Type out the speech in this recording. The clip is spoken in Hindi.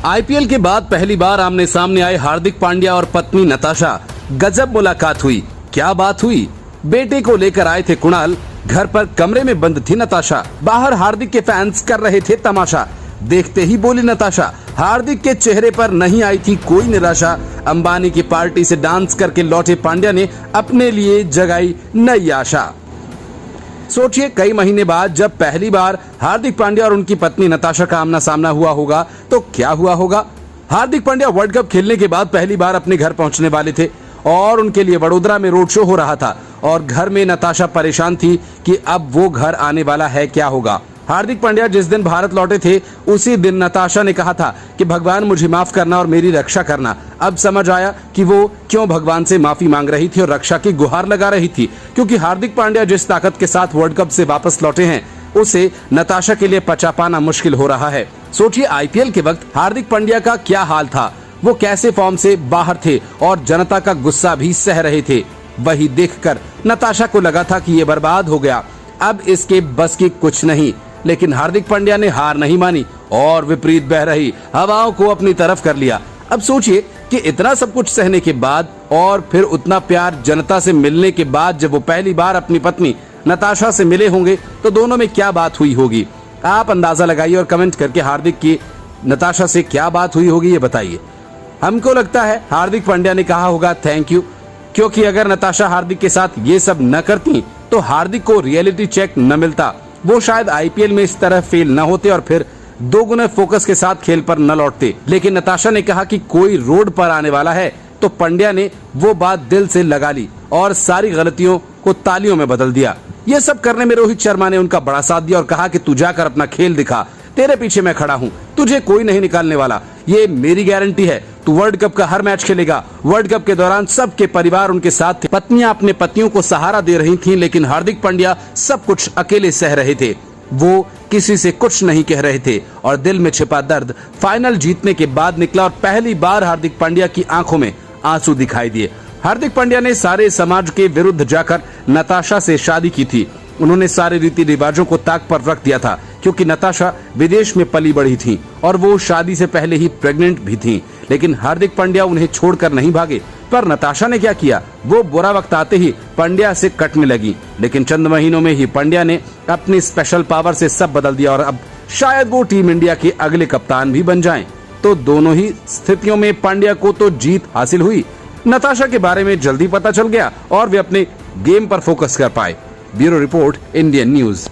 आईपीएल के बाद पहली बार आमने सामने आए हार्दिक पांड्या और पत्नी नताशा। गजब मुलाकात हुई। क्या बात हुई? बेटे को लेकर आए थे कुणाल, घर पर कमरे में बंद थी नताशा। बाहर हार्दिक के फैंस कर रहे थे तमाशा। देखते ही बोली नताशा, हार्दिक के चेहरे पर नहीं आई थी कोई निराशा। अंबानी की पार्टी से डांस करके लौटे पांड्या ने अपने लिए जगाई नई आशा। सोचिए, कई महीने बाद जब पहली बार हार्दिक पांड्या और उनकी पत्नी नताशा का आमना सामना हुआ होगा तो क्या हुआ होगा। हार्दिक पांड्या वर्ल्ड कप खेलने के बाद पहली बार अपने घर पहुंचने वाले थे और उनके लिए वडोदरा में रोड शो हो रहा था और घर में नताशा परेशान थी कि अब वो घर आने वाला है, क्या होगा। हार्दिक पांड्या जिस दिन भारत लौटे थे उसी दिन नताशा ने कहा था कि भगवान मुझे माफ करना और मेरी रक्षा करना। अब समझ आया कि वो क्यों भगवान से माफी मांग रही थी और रक्षा की गुहार लगा रही थी, क्योंकि हार्दिक पांड्या जिस ताकत के साथ वर्ल्ड कप से वापस लौटे हैं उसे नताशा के लिए पचा पाना मुश्किल हो रहा है। सोचिए, आईपीएल के वक्त हार्दिक पांड्या का क्या हाल था, वो कैसे फॉर्म से बाहर थे और जनता का गुस्सा भी सह रहे थे। वही देखकर नताशा को लगा था कि ये बर्बाद हो गया, अब इसके बस की कुछ नहीं। लेकिन हार्दिक पांड्या ने हार नहीं मानी और विपरीत बह रही हवाओं को अपनी तरफ कर लिया। अब सोचिए कि इतना सब कुछ सहने के बाद और फिर उतना प्यार जनता से मिलने के बाद जब वो पहली बार अपनी पत्नी नताशा से मिले होंगे तो दोनों में क्या बात हुई होगी। आप अंदाजा लगाइए और कमेंट करके हार्दिक की नताशा से क्या बात हुई होगी ये बताइए। हमको लगता है हार्दिक पांड्या ने कहा होगा थैंक यू, क्योंकि अगर नताशा हार्दिक के साथ ये सब न करती तो हार्दिक को रियलिटी चेक न मिलता, वो शायद आईपीएल में इस तरह फेल न होते और फिर दोगुने फोकस के साथ खेल पर न लौटते। लेकिन नताशा ने कहा कि कोई रोड पर आने वाला है तो पांड्या ने वो बात दिल से लगा ली और सारी गलतियों को तालियों में बदल दिया। ये सब करने में रोहित शर्मा ने उनका बड़ा साथ दिया और कहा कि तू जाकर अपना खेल दिखा, तेरे पीछे मैं खड़ा हूँ, तुझे कोई नहीं निकालने वाला, ये मेरी गारंटी है। तू वर्ल्ड कप का हर मैच खेलेगा। वर्ल्ड कप के दौरान सबके परिवार उनके साथ थे, पत्नियां अपने पतियों को सहारा दे रही थीं, लेकिन हार्दिक पांड्या सब कुछ अकेले सह रहे थे। वो किसी से कुछ नहीं कह रहे थे और दिल में छिपा दर्द फाइनल जीतने के बाद निकला और पहली बार हार्दिक पांड्या की आंखों में आंसू दिखाई दिए। हार्दिक पांड्या ने सारे समाज के विरुद्ध जाकर नताशा से शादी की थी। उन्होंने सारे रीति रिवाजों को ताक पर रख दिया था, क्योंकि नताशा विदेश में पली बढ़ी थी और वो शादी से पहले ही प्रेग्नेंट भी थी। लेकिन हार्दिक पांड्या उन्हें छोड़कर नहीं भागे, पर नताशा ने क्या किया, वो बुरा वक्त आते ही पांड्या से कटने लगी। लेकिन चंद महीनों में ही पांड्या ने अपनी स्पेशल पावर से सब बदल दिया और अब शायद वो टीम इंडिया के अगले कप्तान भी बन जाएं। तो दोनों ही स्थितियों में पांड्या को तो जीत हासिल हुई। नताशा के बारे में जल्दी पता चल गया और वे अपने गेम पर फोकस कर पाए। Bureau report, Indian news.